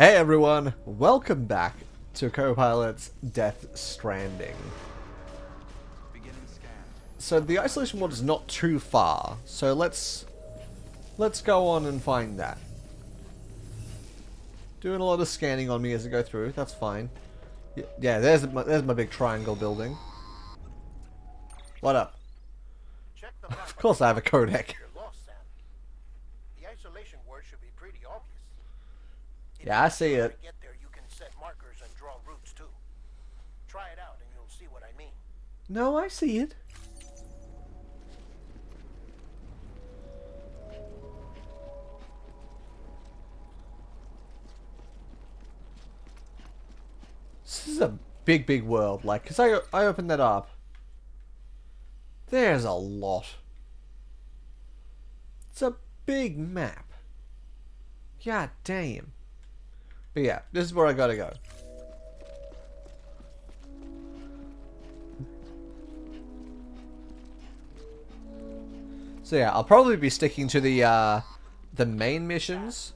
Hey everyone, welcome back to CoPilots Death Stranding. So the isolation mod is not too far, so let's go on and find that. Doing a lot of scanning on me as I go through, that's fine. Yeah, there's my big triangle building. What up? Of course I have a codec. The isolation word should be pretty obvious. Yeah, I see it. To get there, you can set markers and draw routes too. Try it out and you'll see what I mean. No, I see it. This is a big world, like, cause I opened that up. There's a lot. It's a big map. God damn. But yeah, this is where I gotta go. So yeah, I'll probably be sticking to the main missions.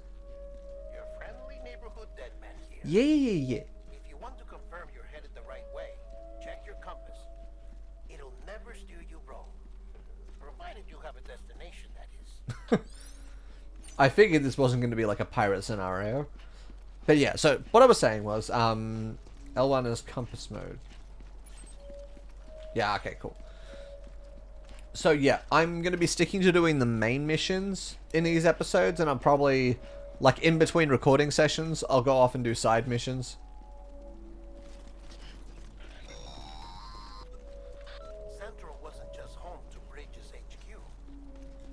Your friendly neighborhood dead man here. Yeah. If you want to confirm you're headed the right way, check your compass. It'll never steer you wrong. Provided you have a destination, that is. I figured this wasn't going to be like a pirate scenario. But yeah, so what I was saying was, L1 is compass mode. Yeah, okay, cool. So yeah, I'm going to be sticking to doing the main missions in these episodes, and I'm probably, like, in between recording sessions, I'll go off and do side missions. Central wasn't just home to Bridges HQ.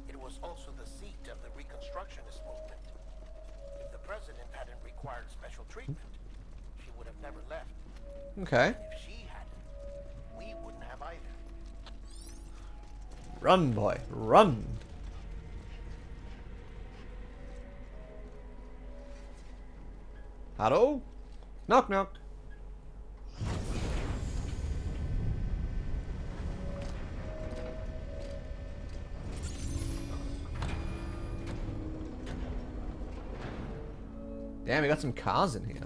It was also the seat of the Reconstructionist movement. If the president hadn't required special treatment, she would have never left. Okay. If she hadn't, we wouldn't have either. Run, boy, run. Hello? Knock, knock. Damn, we got some cars in here.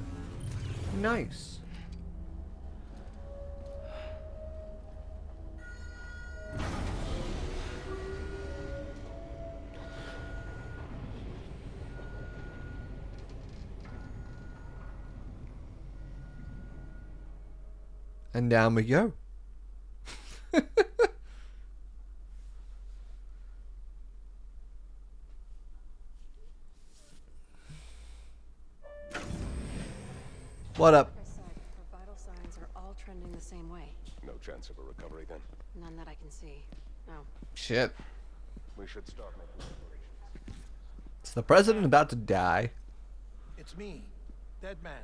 Nice. And down we go. What up? Like I said, her vital signs are all trending the same way. No chance of a recovery then? None that I can see. No. Shit. We should start making preparations. Is the president about to die? It's me, Dead Man.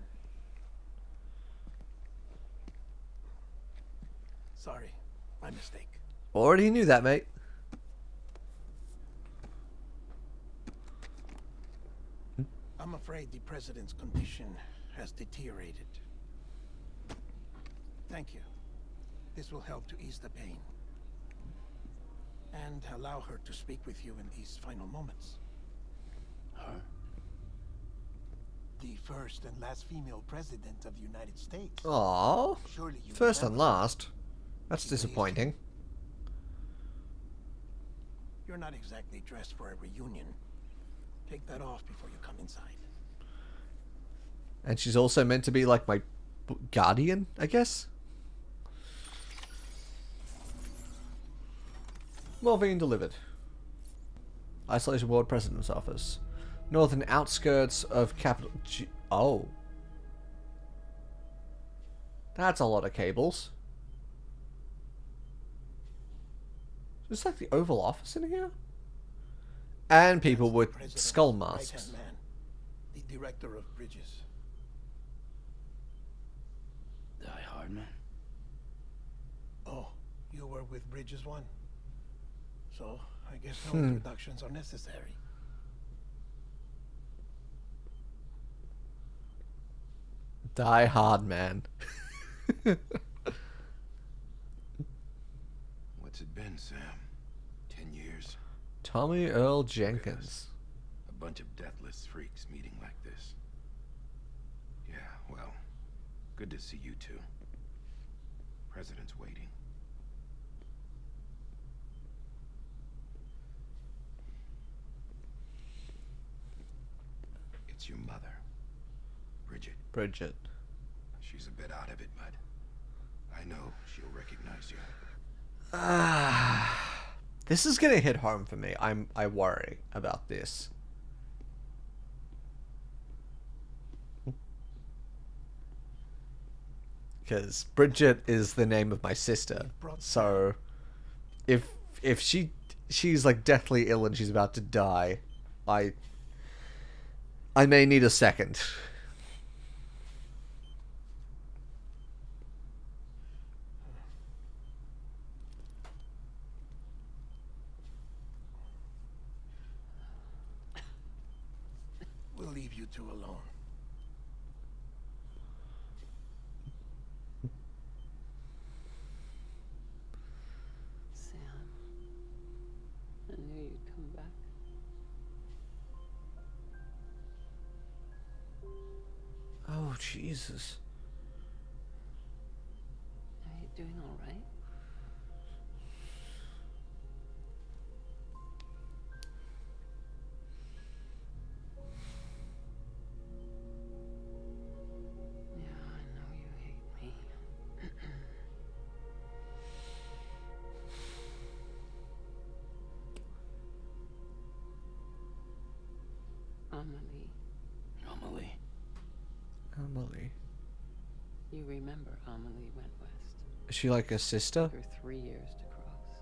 Sorry, my mistake. Already knew that, mate. I'm afraid the president's condition has deteriorated. Thank you. This will help to ease the pain. And allow her to speak with you in these final moments. Her? The first and last female president of the United States. Aww. Surely you First and remember. last. That's disappointing. You're not exactly dressed for a reunion. Take that off before you come inside. And she's also meant to be like my guardian, I guess? Morphine delivered. Isolation Ward President's Office. Northern outskirts of capital... Oh. That's a lot of cables. Is like the Oval Office in here? And people That's the with president's skull masks. right-hand man, the director of Bridges. Die Hard Man? Oh, you were with Bridges 1. So, I guess no introductions are necessary. Die Hard Man. What's it been, Sam? 10 years? Tommy Earl Jenkins. A bunch of deathless freaks meeting like this. Yeah, well, good to see you two. President's waiting. It's your mother, Bridget. Bridget. She's a bit out of it, but I know she'll recognize you. This is gonna hit home for me. I worry about this. Because Bridget is the name of my sister. So if she's like deathly ill and she's about to die, I may need a second. We'll leave you two alone. Sam, I knew you'd come back. Oh, Jesus. Are you doing all right? Yeah, I know you hate me. Amelie, Amelie. Emily. you remember Amelie went west. Is she like a sister? Took her 3 years to cross.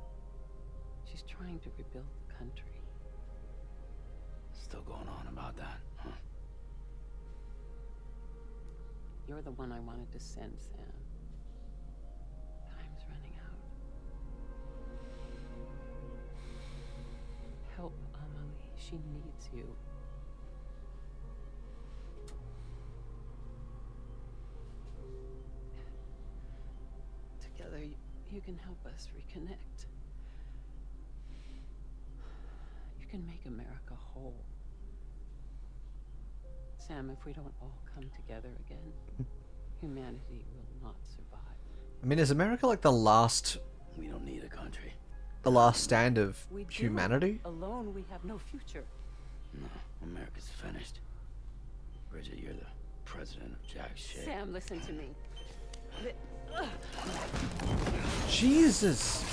She's trying to rebuild the country. Still going on about that, huh? You're the one I wanted to send, Sam. Time's running out. Help Amelie. She needs you. Together, you can help us reconnect. You can make America whole. Sam, if we don't all come together again, humanity will not survive. I mean, is America like the last We don't need a country. stand of We do. humanity? Alone, we have no future. No, America's finished. Bridget, you're the president of jack shit. Sam, listen to me. Jesus.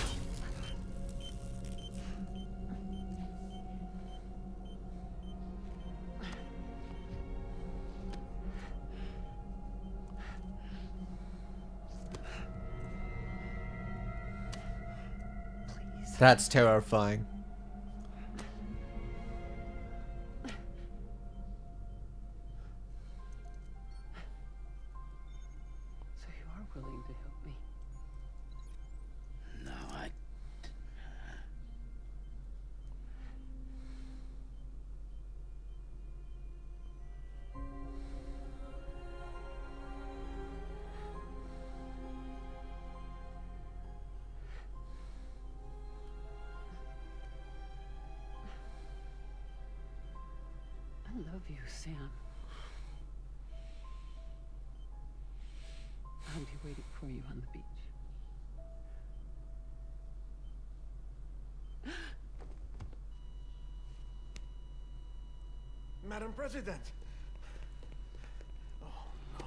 Please. That's terrifying. So you are willing to help me? No, I... I love you, Sam. I'll be waiting for you on the beach. Madam President! Oh, no.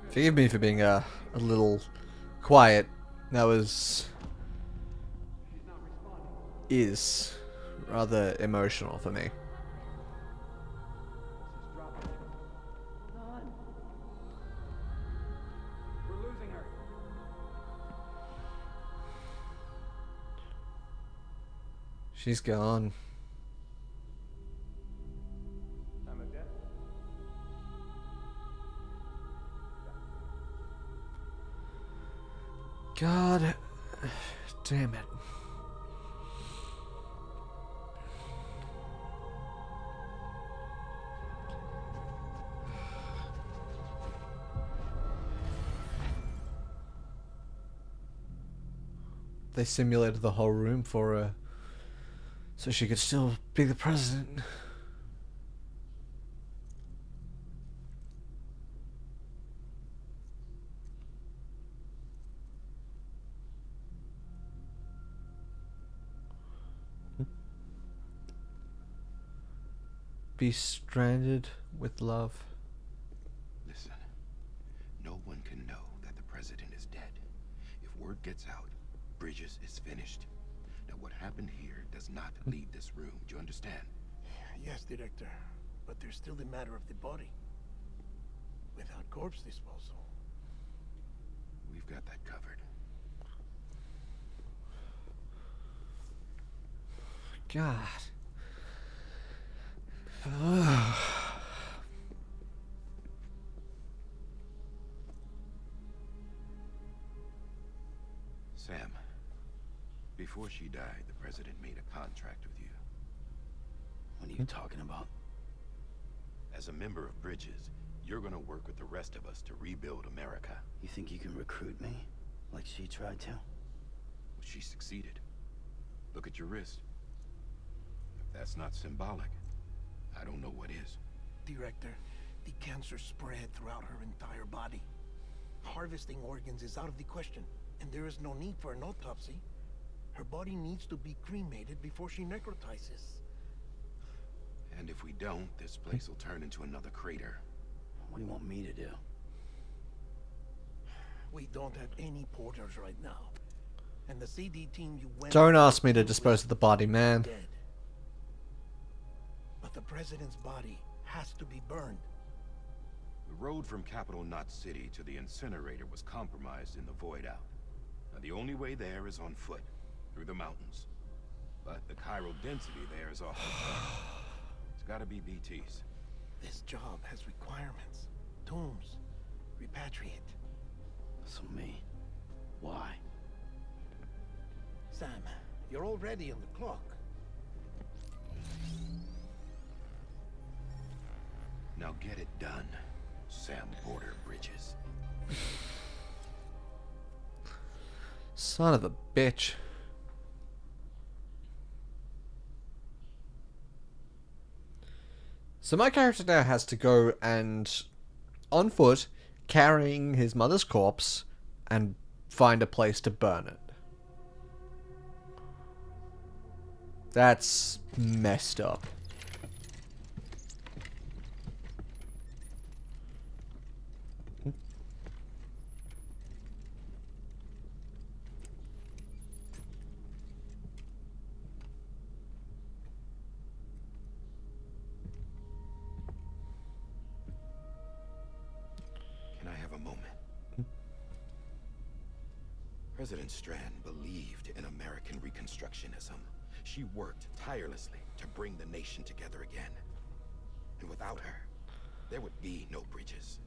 Forgive me for being a little quiet. That is rather emotional for me. She's gone. God damn it. they simulated the whole room for her so she could still be the president. Be stranded with love. Listen, no one can know that the president is dead. If word gets out, Bridges is finished. Now what happened here does not leave this room. Do you understand? Yes, Director. But there's still the matter of the body. Without corpse disposal. We've got that covered. God. Sam, before she died, the president made a contract with you. What are you talking about? As a member of Bridges, you're gonna work with the rest of us to rebuild America. You think you can recruit me? Like she tried to? She succeeded. Look at your wrist. If that's not symbolic, I don't know what is. Director, the cancer spread throughout her entire body. Harvesting organs is out of the question, and there is no need for an autopsy. Her body needs to be cremated before she necrotizes. And if we don't, this place will turn into another crater. What do you want me to do? We don't have any porters right now. And the CD team you went... Don't ask me to dispose of the body, man. Dead. But the president's body has to be burned. The road from Capital Knot City to the incinerator was compromised in the void out. Now the only way there is on foot, through the mountains. But the chiral density there is off the chart. It's gotta be BTs. This job has requirements. Tombs. Repatriate. So me? Why? Sam, you're already on the clock. Now get it done, Sam Porter Bridges. Son of a bitch. So my character now has to go and, on foot, carrying his mother's corpse and find a place to burn it. That's messed up. Can I have a moment? President Strand believed in American Reconstructionism. She worked tirelessly to bring the nation together again. And without her, there would be no Bridges.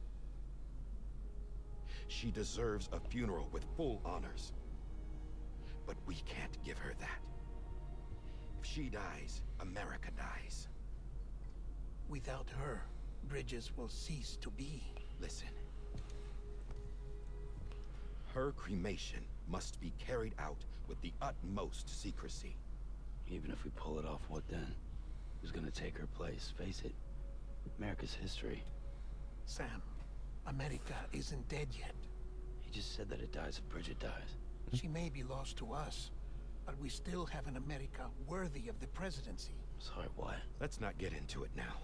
She deserves a funeral with full honors. But we can't give her that. If she dies, America dies. Without her, Bridges will cease to be. Listen. Her cremation must be carried out with the utmost secrecy. Even if we pull it off, what then? Who's gonna take her place? Face it, America's history. Sam, America isn't dead yet. He just said that it dies if Bridget dies. She may be lost to us, but we still have an America worthy of the presidency. Sorry, what? Let's not get into it now.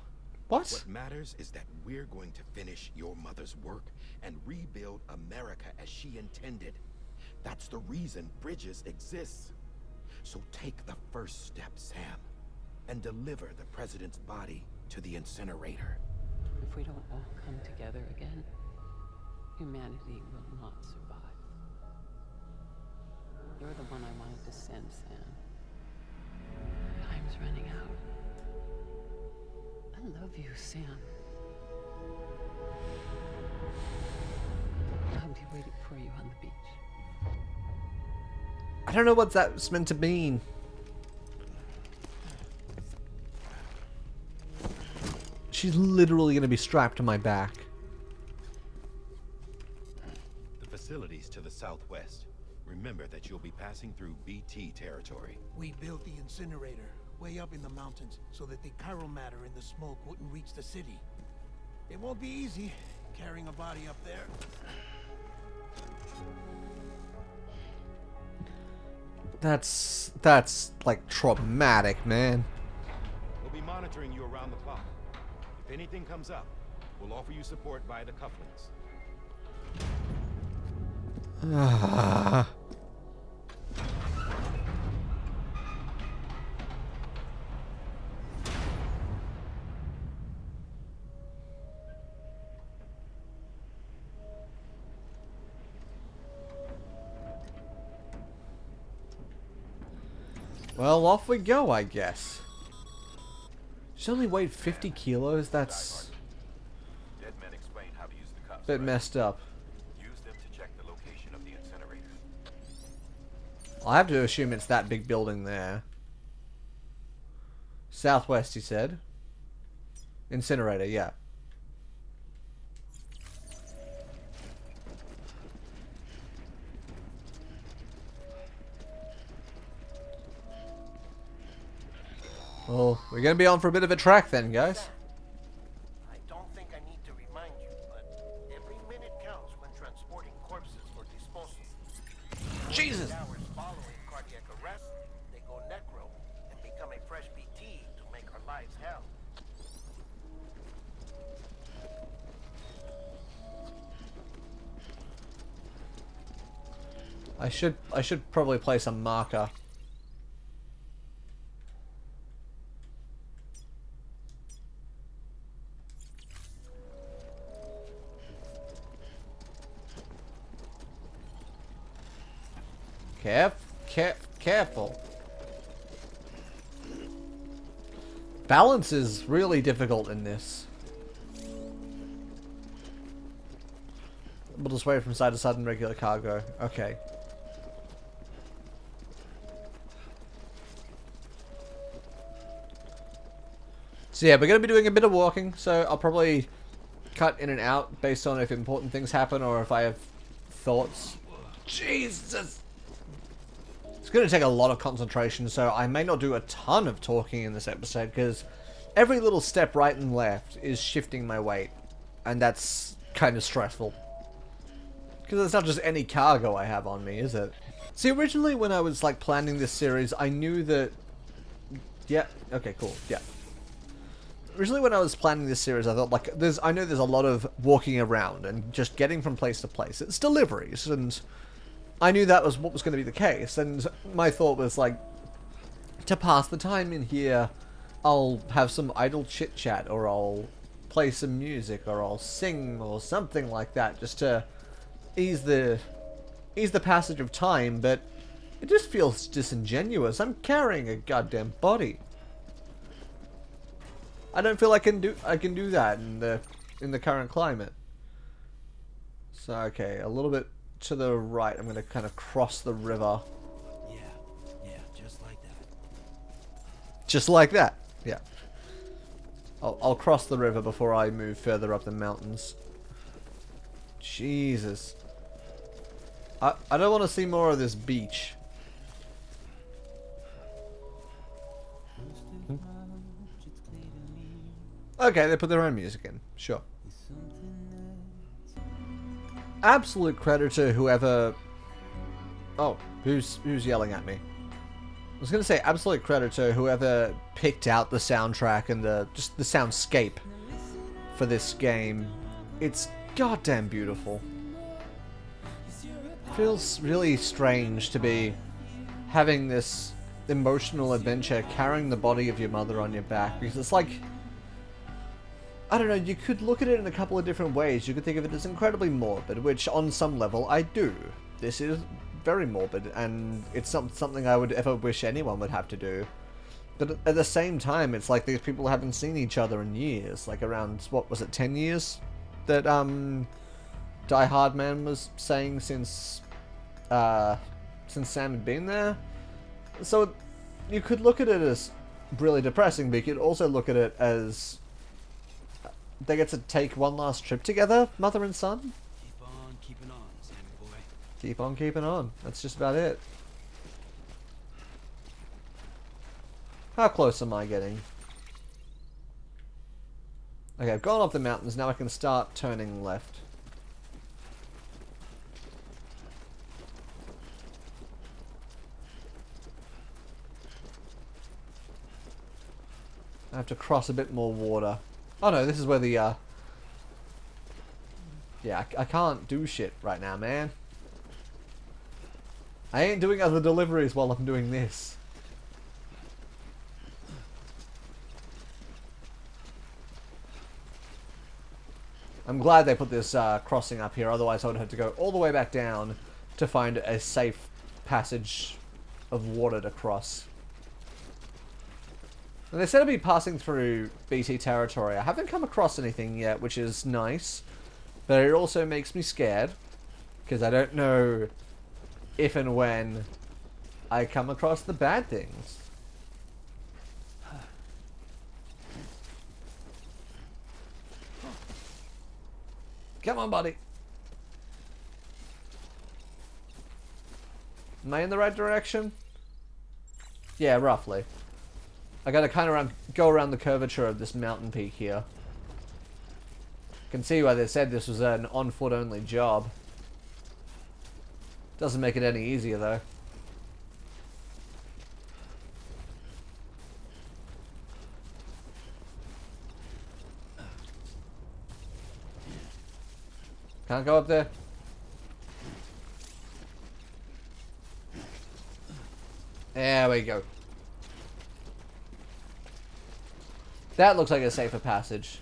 What? What matters is that we're going to finish your mother's work and rebuild America as she intended. That's the reason Bridges exists. So take the first step, Sam, and deliver the president's body to the incinerator. If we don't all come together again, humanity will not survive. You're the one I wanted to send, Sam. Time's running out. I love you, Sam. I'll be waiting for you on the beach. I don't know what that's meant to mean. She's literally going to be strapped to my back. The facilities to the southwest. Remember that you'll be passing through BT territory. We built the incinerator way up in the mountains so that the chiral matter in the smoke wouldn't reach the city. It won't be easy carrying a body up there. That's like traumatic, man. We'll be monitoring you around the clock. If anything comes up, we'll offer you support via the cufflinks. Ah. Well, off we go, I guess. She only weighed 50 kilos? That's Dead men explained how to use the cuffs. a bit messed up. Use them to check the location of the incinerator. I have to assume it's that big building there. Southwest, he said. Incinerator, yeah. Well, we're going to be on for a bit of a track then, guys. I don't think I need to remind you, but every minute counts when transporting corpses for disposal. Jesus! Hours following cardiac arrest, they go necro and become a fresh BT to make our lives hell. I should probably place a marker. Careful. Balance is really difficult in this. We'll just wait from side to side in regular cargo. Okay. So yeah, we're going to be doing a bit of walking, so I'll probably cut in and out based on if important things happen or if I have thoughts. Jesus! It's going to take a lot of concentration, so I may not do a ton of talking in this episode, because every little step right and left is shifting my weight, and that's kind of stressful. Because it's not just any cargo I have on me, is it? See, originally when I was like planning this series, I knew that... Yeah, okay, cool, yeah. Originally when I was planning this series, I thought, like, I know there's a lot of walking around and just getting from place to place. It's deliveries, and I knew that was what was going to be the case, and my thought was, like, to pass the time in here, I'll have some idle chit-chat, or I'll play some music, or I'll sing, or something like that, just to ease the passage of time, but it just feels disingenuous. I'm carrying a goddamn body. I don't feel I can do that in the current climate. So okay, a little bit to the right, I'm going to kind of cross the river. Yeah, just like that. Just like that, yeah. I'll cross the river before I move further up the mountains. Jesus. I don't want to see more of this beach. Okay, they put their own music in. Sure. Absolute credit to whoever... Oh, who's yelling at me? I was going to say absolute credit to whoever picked out the soundtrack and just the soundscape for this game. It's goddamn beautiful. Feels really strange to be having this emotional adventure carrying the body of your mother on your back, because it's like... I don't know, you could look at it in a couple of different ways. You could think of it as incredibly morbid, which on some level I do. This is very morbid, and it's not something I would ever wish anyone would have to do. But at the same time, it's like these people haven't seen each other in years. Like around, what was it, 10 years? That Die Hard Man was saying since Sam had been there. So you could look at it as really depressing, but you could also look at it as... They get to take one last trip together, mother and son? Keep on keeping on, Sammy boy. Keep on keeping on. That's just about it. How close am I getting? Okay, I've gone up the mountains. Now I can start turning left. I have to cross a bit more water. Oh no, this is where the, yeah, I can't do shit right now, man. I ain't doing other deliveries while I'm doing this. I'm glad they put this crossing up here, otherwise I would have to go all the way back down to find a safe passage of water to cross. And they said I'd be passing through BT territory. I haven't come across anything yet, which is nice. But it also makes me scared. Because I don't know if and when I come across the bad things. Come on, buddy. Am I in the right direction? Yeah, roughly. I gotta kind of go around the curvature of this mountain peak here. Can see why they said this was an on-foot only job. Doesn't make it any easier though. Can't go up there. There we go. That looks like a safer passage.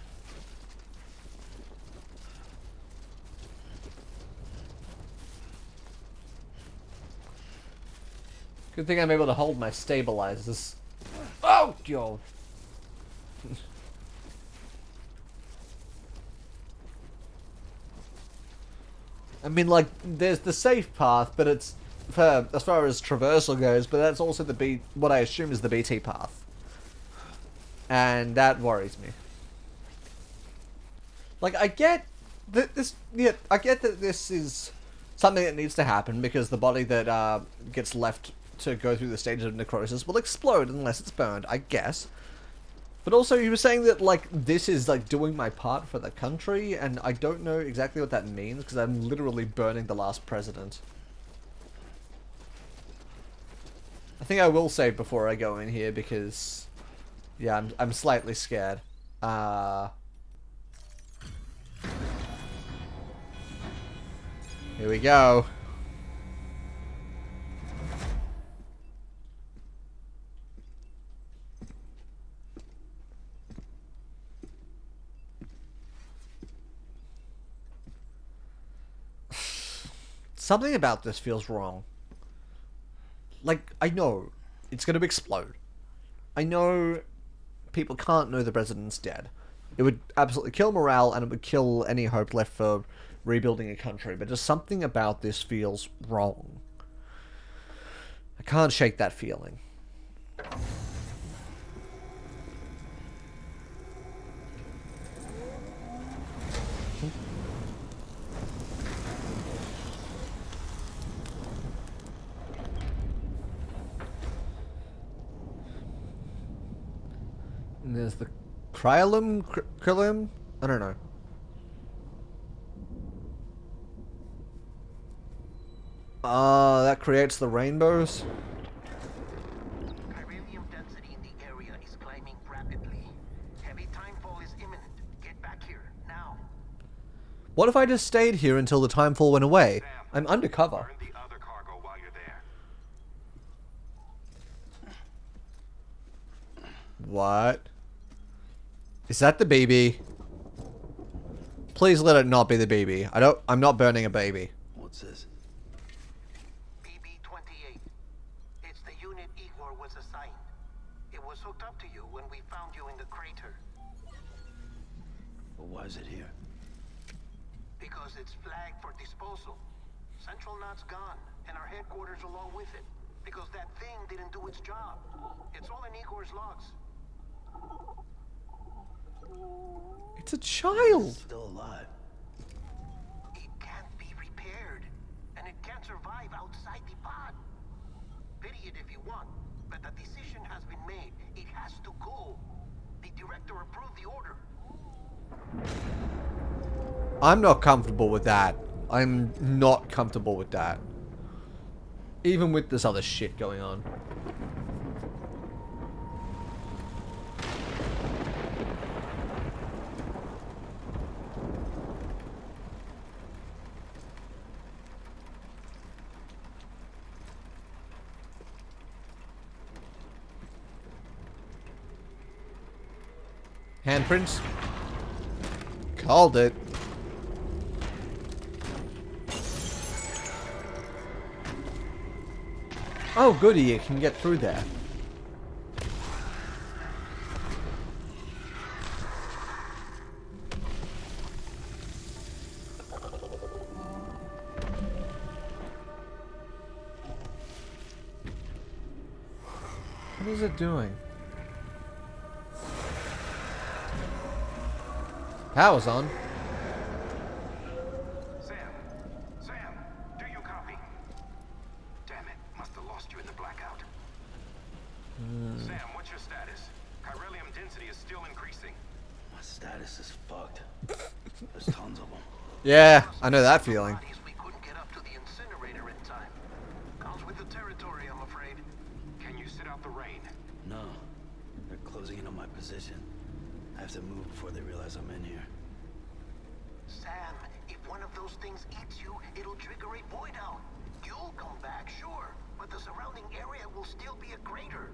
Good thing I'm able to hold my stabilizers. Oh, yo. I mean, like, there's the safe path, but it's for as far as traversal goes. But that's also the what I assume is the BT path, and that worries me. Like, I get that this, yeah, I get that this is something that needs to happen because the body that gets left to go through the stages of necrosis will explode unless it's burned, I guess. But also, you were saying that, like, this is, like, doing my part for the country, and I don't know exactly what that means, because I'm literally burning the last president. I think I will save before I go in here, because, yeah, I'm slightly scared. Here we go. Something about this feels wrong. Like, I know it's going to explode. I know people can't know the president's dead. It would absolutely kill morale, and it would kill any hope left for rebuilding a country. But just something about this feels wrong. I can't shake that feeling. And there's the Krylum? I don't know. That creates the rainbows. Chiralium density in the area is climbing rapidly. Heavy timefall is imminent. Get back here, now. What if I just stayed here until the timefall went away? I'm undercover. Burn the other cargo while you're there. What? Is that the baby? Please let it not be the baby. I'm not burning a baby. What's this? BB-28. It's the unit Igor was assigned. It was hooked up to you when we found you in the crater. But why is it here? Because it's flagged for disposal. Central Knot's gone, and our headquarters along with it. Because that thing didn't do its job. It's all in Igor's logs. It's a child. Still alive. It can't be repaired. And it can't survive it if you want, but the decision has been made. It has to go. The director approved the order. I'm not comfortable with that. I'm not comfortable with that. Even with this other shit going on. Handprints. Called it. Oh, goody, you can get through there. What is it doing? Power's on. Sam! Sam! Do you copy? Damn it. Must have lost you in the blackout. Sam, what's your status? Chiralium density is still increasing. My status is fucked. There's tons of them. Yeah, I know that feeling. Bodies, we couldn't get up to the incinerator in time. Comes with the territory, I'm afraid. Can you sit out the rain? No. They're closing in on my position. I have to move before they realize I'm in here. Sam, if one of those things eats you, it'll trigger a void out. You'll come back, sure, but the surrounding area will still be a crater.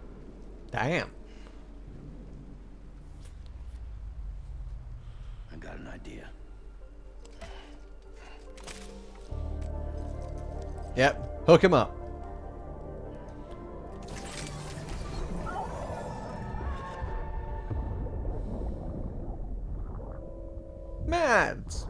Damn. I got an idea. Yep, hook him up. Mads.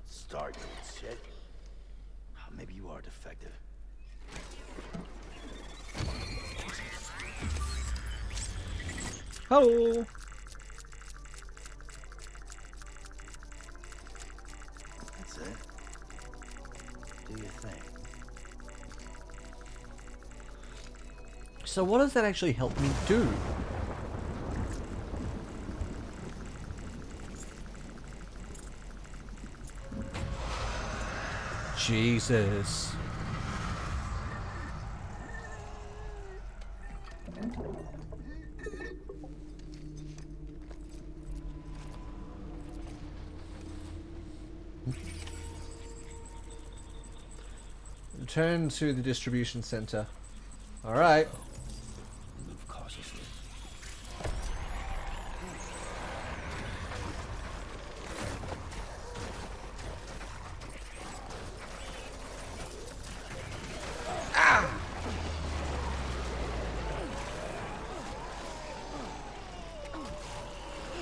Start, you shit. Maybe you are defective. Hello. That's it. Do your thing. So what does that actually help me do? Jesus. Return to the distribution center. Alright. Move cautiously.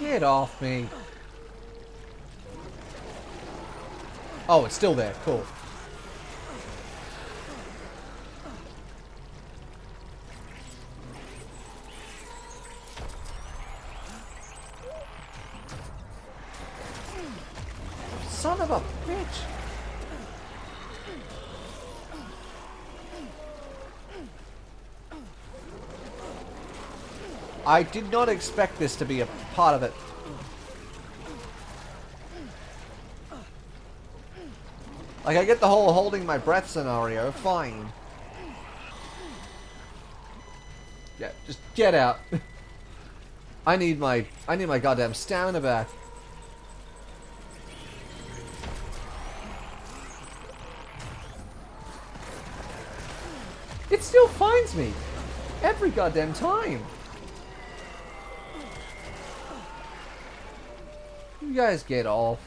Get off me. Oh, it's still there. Cool. Son of a bitch. I did not expect this to be a part of it. Like, I get the whole holding my breath scenario, fine. Yeah, just get out. I need my goddamn stamina back. It still finds me every goddamn time. You guys get off.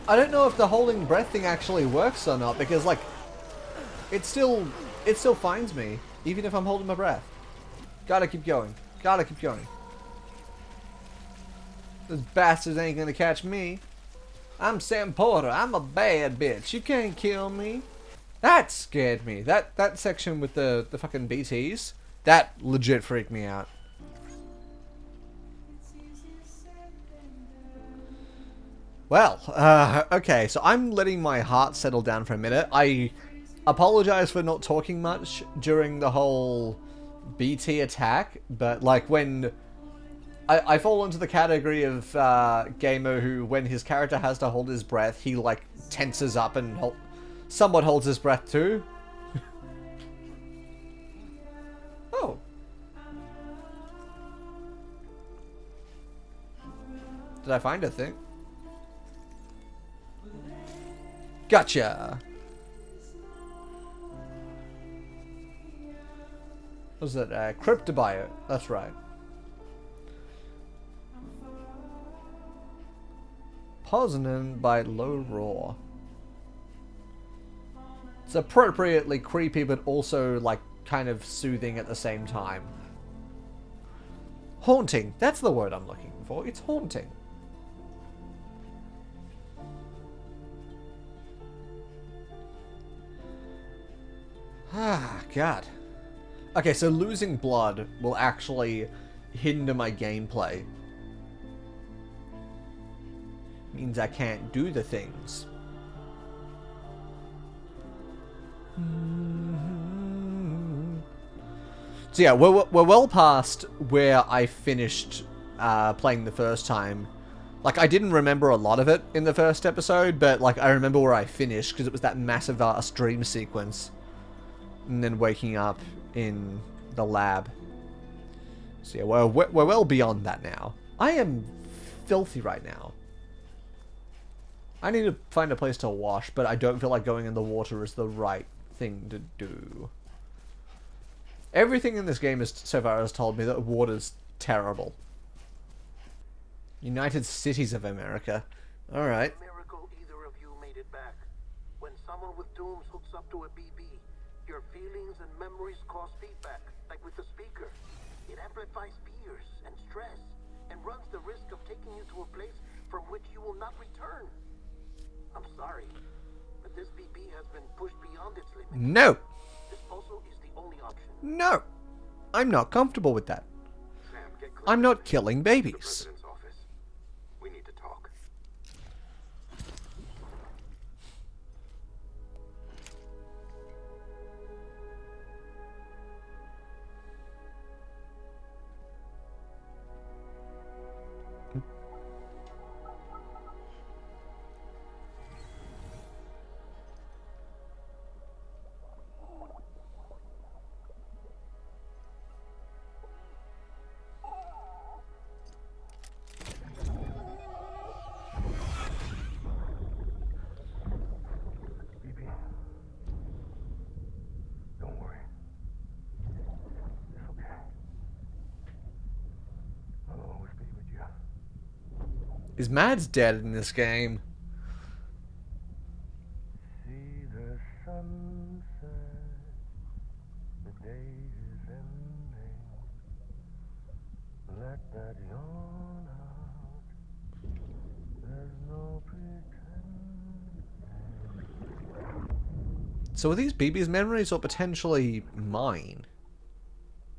I don't know if the holding breath thing actually works or not, because like it still finds me even if I'm holding my breath. Gotta keep going. Gotta keep going. Those bastards ain't gonna catch me. I'm Sam Porter. I'm a bad bitch. You can't kill me. That scared me. That section with the fucking BTs. That legit freaked me out. Well, okay, so I'm letting my heart settle down for a minute. I apologize for not talking much during the whole BT attack, but like when I fall into the category of gamer who, when his character has to hold his breath, he like tenses up and somewhat holds his breath too. Oh. Did I find a thing? Gotcha! What was it? Cryptobio. That's right. Posonin by Low Roar. It's appropriately creepy, but also, like, kind of soothing at the same time. Haunting. That's the word I'm looking for. It's haunting. Ah, God. Okay, so losing blood will actually hinder my gameplay. Means I can't do the things. So yeah, we're well past where I finished playing the first time. Like, I didn't remember a lot of it in the first episode, but like I remember where I finished because it was that massive dream sequence. And then waking up in the lab. So yeah, we're well beyond that now. I am filthy right now. I need to find a place to wash, but I don't feel like going in the water is the right thing to do. Everything in this game so far has told me that water's terrible. United Cities of America. Alright. Miracle either of you made it back. When someone with dooms hooks up to a BB, your feelings and memories cause feedback, like with the speaker. It amplifies fears and stress, and runs the risk of taking you to a place from which you will not return. I'm sorry, but this BB has been pushed beyond its limits. No! Disposal is the only option. No! I'm not comfortable with that. Sam, get close. I'm not killing The babies. president's office. We need to talk. Don't worry. It's okay. I'll always be with you. Is Mads dead in this game? See the sunset. The day is ending. Let that yawn out. There's no pretending. So are these BB's memories or potentially mine?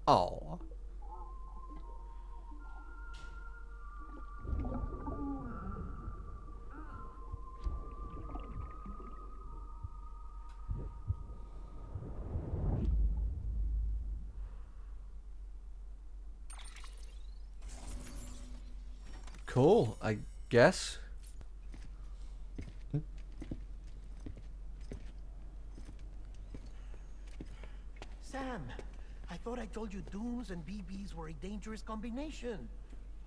Oh. Cool, I guess. Sam, I thought I told you dooms and BBs were a dangerous combination.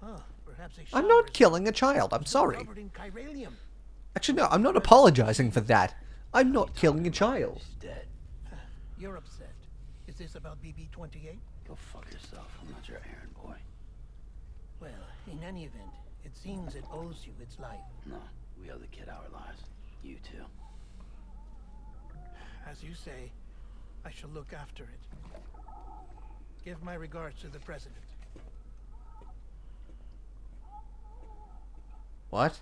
Huh, perhaps a I'm shower not is killing a child, I'm sorry. covered in chiralium. Actually, no, I'm not apologizing for that. I'm not killing a child. She's dead. You're upset. Is this about BB-28? Go fuck yourself. I'm not your errand boy. Well, in any event, it seems it owes you its life. No, we owe the kid our lives. You too. As you say, I shall look after it. Give my regards to the president. What?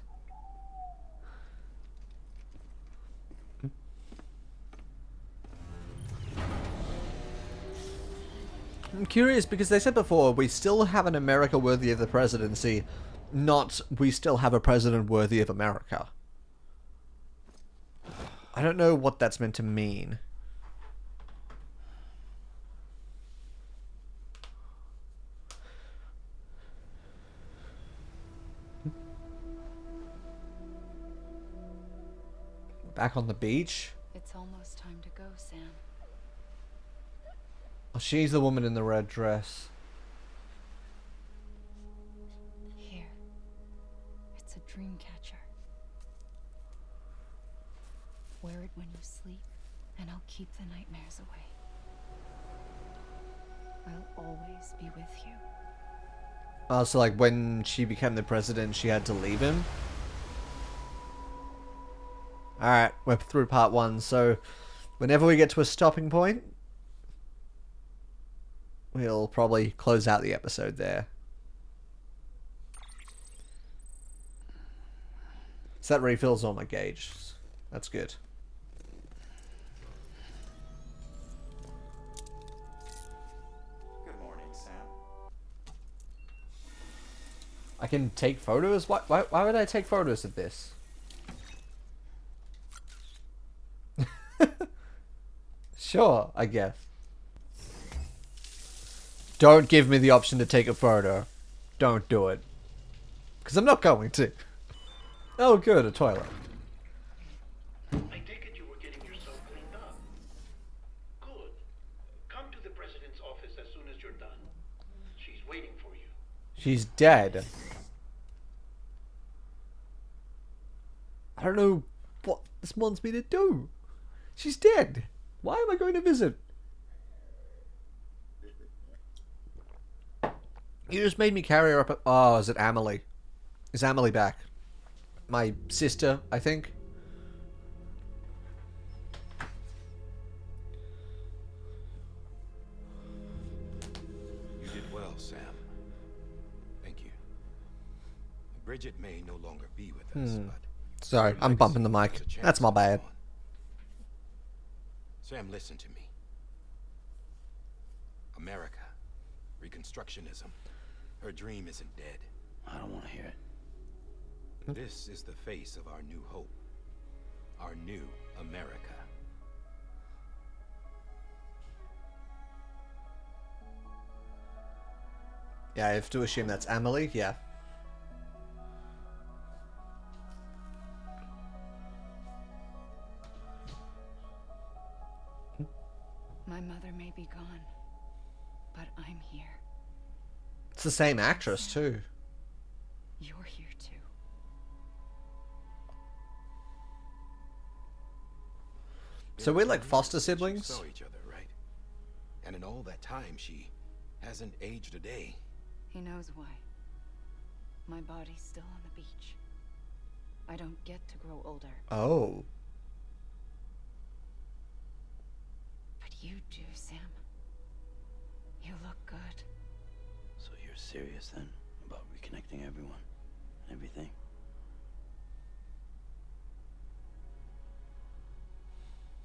I'm curious because they said before we still have an America worthy of the presidency, not we still have a president worthy of America. I don't know what that's meant to mean. Back on the beach. It's almost time to go, Sam. Oh, she's the woman in the red dress. Here. It's a dream catcher. Wear it when you sleep, and I'll keep the nightmares away. I'll always be with you. Oh, so like when she became the president, she had to leave him? Alright, we're through part 1, so whenever we get to a stopping point, we'll probably close out the episode there. So that refills all my gauges. That's good. Good morning, Sam. I can take photos? Why would I take photos of this? Sure, I guess. Don't give me the option to take a photo. Don't do it. Because I'm not going to. Oh good, a toilet. I take it you were getting yourself cleaned up. Good. Come to the president's office as soon as you're done. She's waiting for you. She's dead. I don't know what this wants me to do. She's dead. Why am I going to visit? You just made me carry her up. Oh, is it Amelie? Is Amelie back? My sister, I think. You did well, Sam. Thank you. Bridget may no longer be with us, but Sorry, I'm bumping the mic. That's my bad. Sam, listen to me. America, Reconstructionism. Her dream isn't dead. I don't want to hear it. This is the face of our new hope. Our new America. Yeah, I have to assume that's Amelie. Yeah. My mother may be gone, but I'm here. It's the same actress, too. You're here too. So we're like foster You siblings? saw each other, right? And in all that time, she hasn't aged a day. He knows why. My body's still on the beach. I don't get to grow older. Oh. But you do, Sam. You look good. So you're serious then about reconnecting everyone, everything?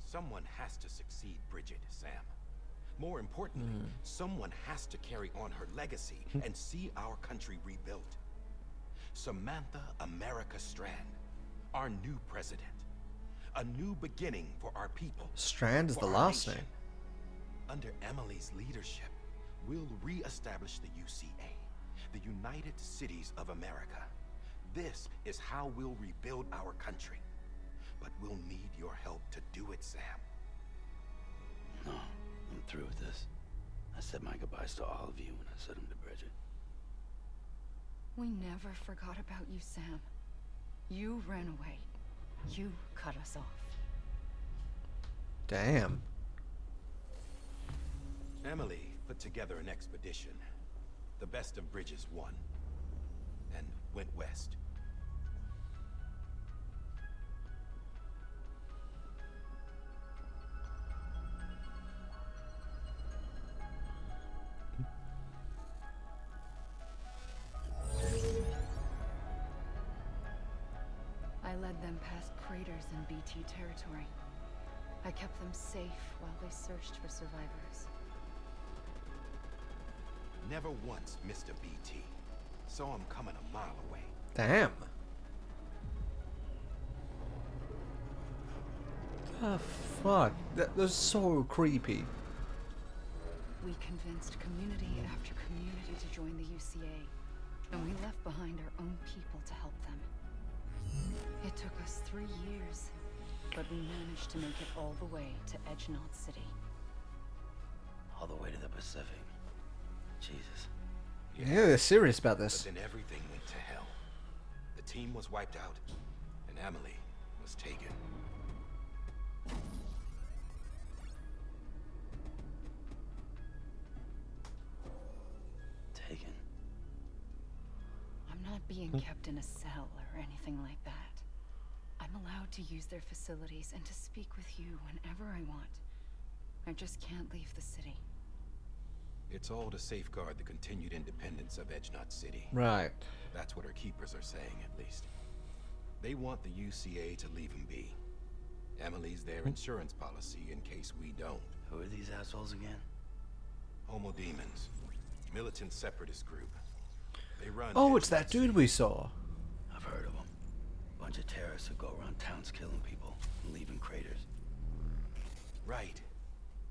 Someone has to succeed Bridget, Sam. More importantly, someone has to carry on her legacy and see our country rebuilt. Samantha America Strand, our new president. A new beginning for our people. Strand is for the our last nation. name. Under Emily's leadership, we'll re-establish the UCA, the United Cities of America. This is how we'll rebuild our country. But we'll need your help to do it, Sam. No, I'm through with this. I said my goodbyes to all of you when I said them to Bridget. We never forgot about you, Sam. You ran away. You cut us off. Damn. Emily put together an expedition. The best of Bridges won. And went west. I led them past craters in BT territory. I kept them safe while they searched for survivors. Never once missed a BT. Saw him coming a mile away. Damn. The fuck? That was so creepy. We convinced community after community to join the UCA, and we left behind our own people to help them. It took us 3 years, but we managed to make it all the way to Edgenot City. All the way to the Pacific. Jesus. Yeah, they're serious about But this. then everything went to hell. The team was wiped out, and Emily was taken. Taken. I'm not being kept in a cell or anything like that. I'm allowed to use their facilities and to speak with you whenever I want. I just can't leave the city. It's all to safeguard the continued independence of Edgenot City. Right. That's what our keepers are saying, at least. They want the UCA to leave him be. Emily's their insurance policy in case we don't. Who are these assholes again? Homo Demons. Militant separatist group. They run... Oh, it's Edgenot that dude City. we saw. I've heard of them. Bunch of terrorists who go around towns killing people and leaving craters. Right.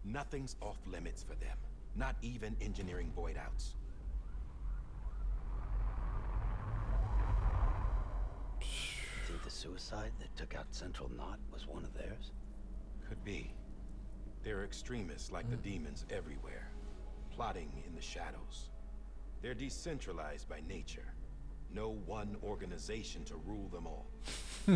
Nothing's off limits for them. Not even engineering void outs. You think the suicide that took out Central Knot was one of theirs? Could be. They're extremists like the demons everywhere, plotting in the shadows. They're decentralized by nature. No one organization to rule them all.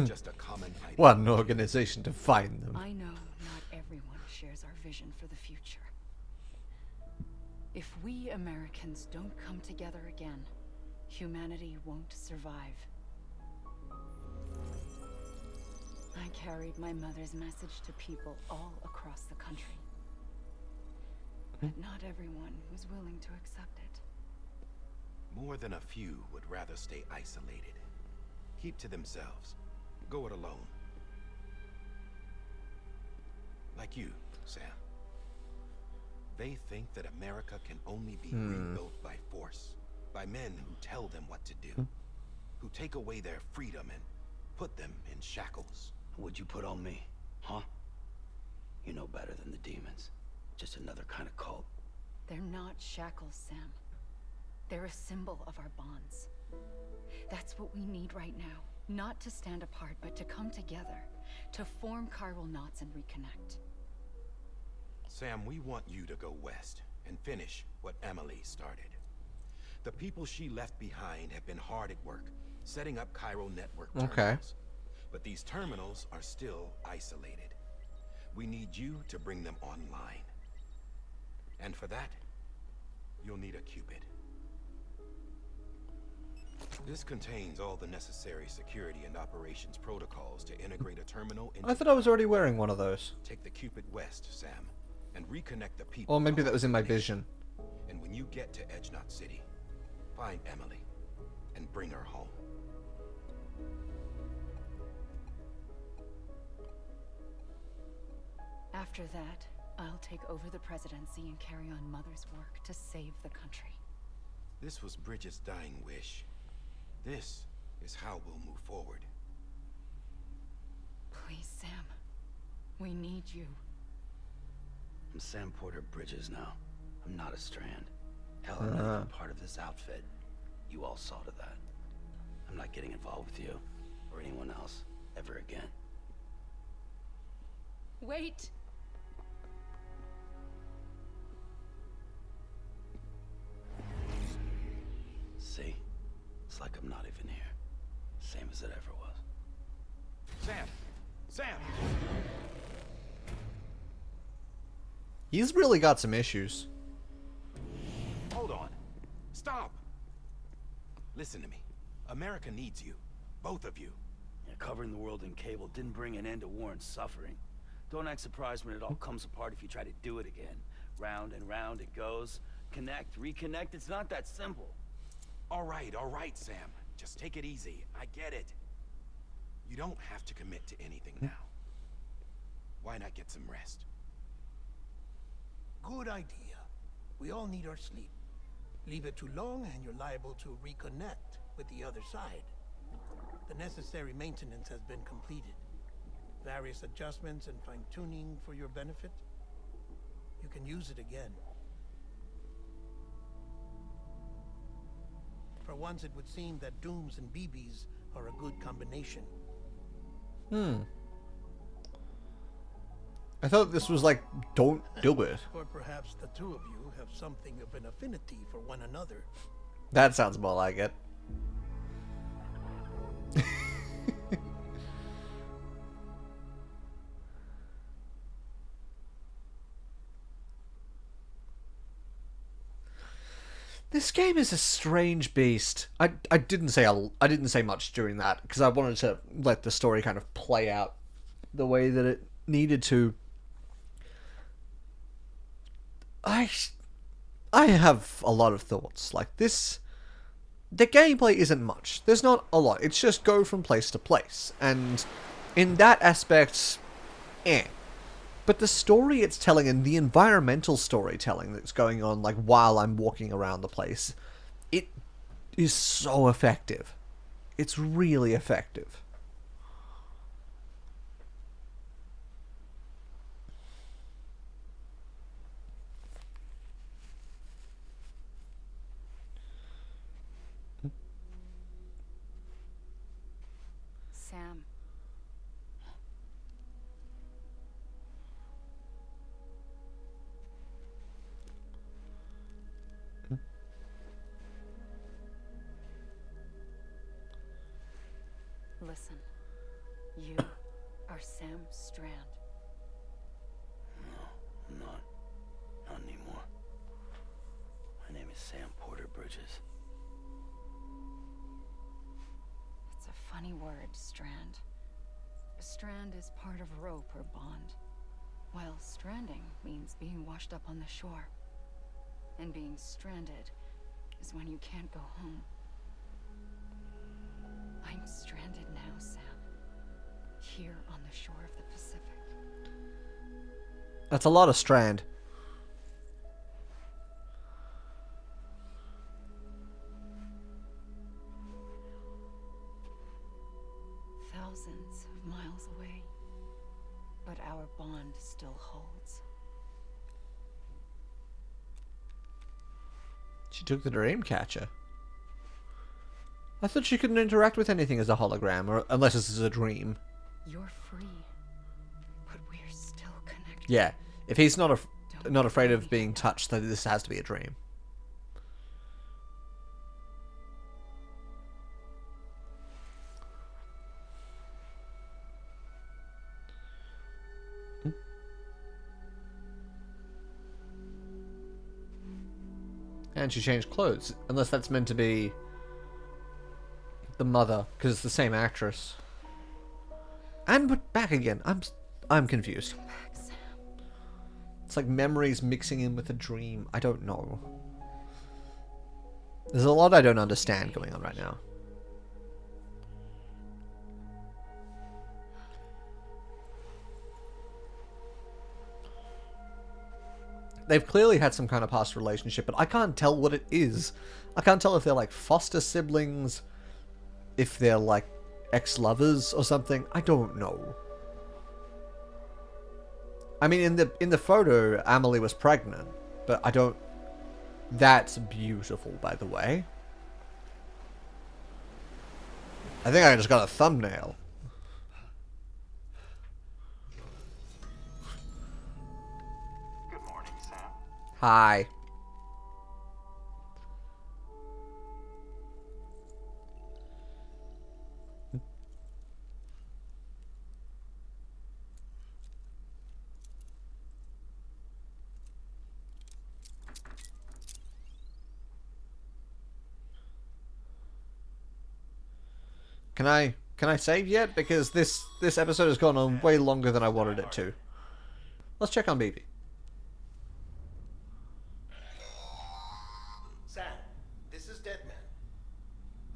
Just a common ideology. One organization to find them. I know not everyone shares our vision for the future. If we Americans don't come together again, humanity won't survive. I carried my mother's message to people all across the country. But not everyone was willing to accept it. More than a few would rather stay isolated. Keep to themselves. Go it alone. Like you, Sam. They think that America can only be rebuilt by force. By men who tell them what to do. Who take away their freedom and put them in shackles. What'd you put on me? Huh? You know better than the demons. Just another kind of cult. They're not shackles, Sam. They're a symbol of our bonds. That's what we need right now. Not to stand apart, but to come together. To form chiral knots and reconnect. Sam, we want you to go west and finish what Emily started. The people she left behind have been hard at work, setting up chiral network terminals. Okay. But these terminals are still isolated. We need you to bring them online. And for that, you'll need a Cupid. This contains all the necessary security and operations protocols to integrate a terminal into... I thought I was already wearing one of those. Take the Cupid west, Sam, and reconnect the people... Or maybe that was in my across the vision. nation. And when you get to Edgenot City, find Emily and bring her home. After that, I'll take over the presidency and carry on Mother's work to save the country. This was Bridget's dying wish. This is how we'll move forward. Please, Sam. We need you. I'm Sam Porter Bridges now. I'm not a Strand. Hell, I'm not even part of this outfit. You all saw to that. I'm not getting involved with you or anyone else ever again. Wait! See? It's like I'm not even here. Same as it ever was. Sam! Sam! He's really got some issues. Hold on. Stop! Listen to me. America needs you. Both of you. Yeah, covering the world in cable didn't bring an end to war and suffering. Don't act surprised when it all comes apart if you try to do it again. Round and round it goes. Connect, reconnect, it's not that simple. All right, Sam. Just take it easy. I get it. You don't have to commit to anything now. Why not get some rest? Good idea. We all need our sleep. Leave it too long and you're liable to reconnect with the other side. The necessary maintenance has been completed. Various adjustments and fine-tuning for your benefit. You can use it again. For once, it would seem that Dooms and BBs are a good combination. I thought this was like, don't do it. Or perhaps the two of you have something of an affinity for one another. That sounds more like it. This game is a strange beast. I didn't say much during that because I wanted to let the story kind of play out the way that it needed to. I have a lot of thoughts. Like this, the gameplay isn't much. There's not a lot. It's just go from place to place, and in that aspect, But the story it's telling and the environmental storytelling that's going on, like, while I'm walking around the place, it is so effective. It's really effective. Sam. Listen, you are Sam Strand. No, I'm not. Not anymore. My name is Sam Porter Bridges. It's a funny word, Strand. Strand is part of rope or bond, while stranding means being washed up on the shore. And being stranded is when you can't go home. I'm stranded now, Sam. Here on the shore of the Pacific. That's a lot of strand. Thousands of miles away. But our bond still holds. She took the dream catcher. I thought she couldn't interact with anything as a hologram, or unless this is a dream. You're free, but we're still connected. Yeah, if he's not afraid of being touched, then this has to be a dream. And she changed clothes, unless that's meant to be the mother, because it's the same actress. And but back again. I'm confused. It's like memories mixing in with a dream. I don't know. There's a lot I don't understand going on right now. They've clearly had some kind of past relationship, but I can't tell what it is. I can't tell if they're like foster siblings, if they're like ex-lovers or something. I don't know. I mean, in the photo, Amelie was pregnant, but I don't... That's beautiful, by the way. I think I just got a thumbnail. Good morning, Sam. Hi. Can I save yet? Because this episode has gone on way longer than I wanted it to. Let's check on BB. Sam, this is Deadman.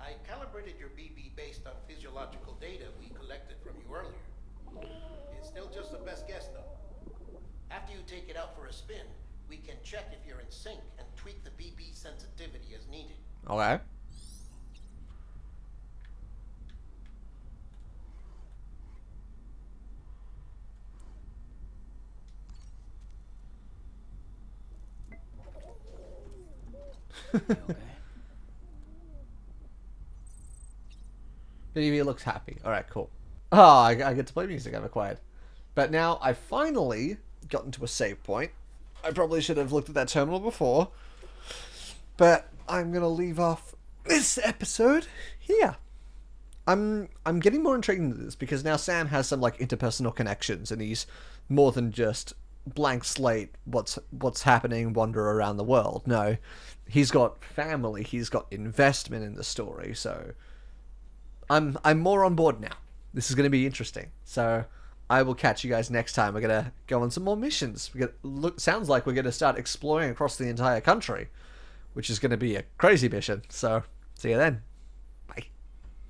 I calibrated your BB based on physiological data we collected from you earlier. It's still just the best guess, though. After you take it out for a spin, We can check if you're in sync and tweak the BB sensitivity as needed. Okay. Okay. BB looks happy. Alright, cool. Oh, I get to play music I've acquired. But now I finally gotten to a save point. I probably should have looked at that terminal before. But I'm going to leave off this episode here. I'm getting more intrigued into this because now Sam has some like interpersonal connections and he's more than just blank slate what's happening, wander around the world. No, he's got family, he's got investment in the story, so I'm more on board now. This is going to be interesting. So I will catch you guys next time. We're going to go on some more missions. Sounds like we're going to start exploring across the entire country, which is going to be a crazy mission. So see you then. Bye.